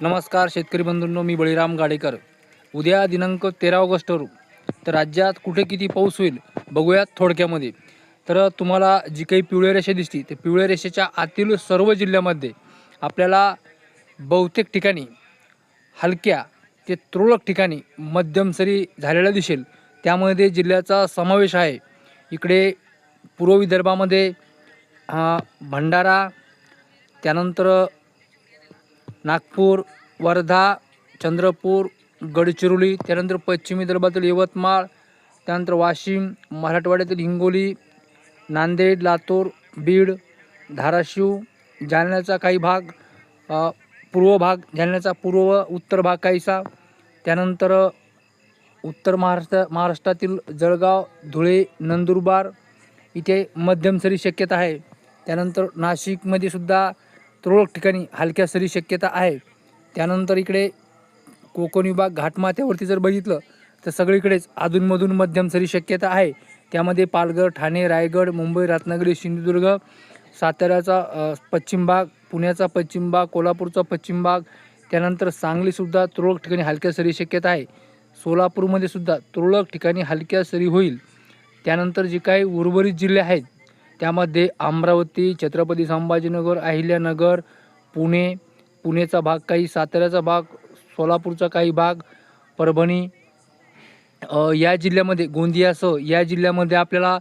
नमस्कार शेतकरी बंधूंनो, मी बळीराम गाडेकर। उद्या दिनांक 13 ऑगस्टवर तर राज्यात कुठे किती पाऊस होईल बघूयात थोडक्यामध्ये। तर तुम्हाला जी काही पिवळ्या रेषा दिसते ते पिवळ्या रेषेच्या आतील सर्व जिल्ह्यामध्ये आपल्याला बहुतेक ठिकाणी हलक्या ते तुरळक ठिकाणी मध्यम सरी झालेला दिसेल। त्यामध्ये जिल्ह्याचा समावेश आहे। इकडे पूर्व विदर्भामध्ये भंडारा, त्यानंतर नागपूर, वर्धा, चंद्रपूर, गडचिरोली, त्यानंतर पश्चिम विदर्भातील यवतमाळ, त्यानंतर वाशिम, मराठवाड्यातील हिंगोली, नांदेड, लातूर, बीड, धाराशिव, जालन्याचा काही भाग, पूर्व भाग, जालन्याचा पूर्व उत्तर भाग काहीसा, त्यानंतर उत्तर महाराष्ट्रातील जळगाव, धुळे, नंदुरबार इथे मध्यम सरी शक्यता आहे। त्यानंतर नाशिकमध्ये सुद्धा तुरळक ठिकाणी हलक्या सरी शक्यता आहे। त्यानंतर इकडे कोकण विभाग घाटमाथ्यावरती जर बघितलं तर सगळीकडेच अधूनमधून मध्यम सरी शक्यता आहे। त्यामध्ये पालघर, ठाणे, रायगड, मुंबई, रत्नागिरी, सिंधुदुर्ग, साताऱ्याचा पश्चिम भाग, पुण्याचा पश्चिम भाग, कोल्हापूरचा पश्चिम भाग, त्यानंतर सांगलीसुद्धा तुरळक ठिकाणी हलक्या सरी शक्यता आहे। सोलापूरमध्ये सुद्धा तुरळक ठिकाणी हलक्या सरी होईल। त्यानंतर जे काही उर्वरित जिल्हे आहेत त्यामध्ये अमरावती, छत्रपती संभाजीनगर, अहिल्यानगर, पुणेचा भाग काही, साताऱ्याचा भाग, सोलापूरचा काही भाग, परभणी या जिल्ह्यामध्ये, गोंदियासह या जिल्ह्यामध्ये आपल्याला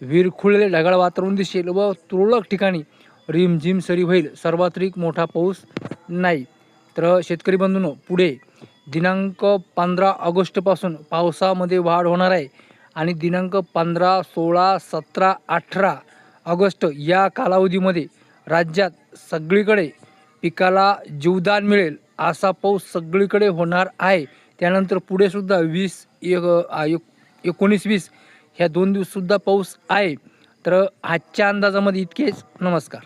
विरखुळलेले ढगाळ वातावरण दिसेल व तुरळक ठिकाणी रिमझिम सरी होईल। सार्वत्रिक मोठा पाऊस नाही। तर शेतकरी बंधूंनो, पुढे दिनांक 15 ऑगस्टपासून पावसामध्ये वाढ होणार आहे आणि दिनांक 15, 16, 17, 18 ऑगस्ट या कालावधीमध्ये राज्यात सगळीकडे पिकाला जीवदान मिळेल असा पाऊस सगळीकडे होणार आहे। त्यानंतर पुढे सुद्धा 19-20 ह्या 2 दिवस सुद्धा पाऊस आहे। तर आजच्या अंदाजामध्ये इतकेच। नमस्कार।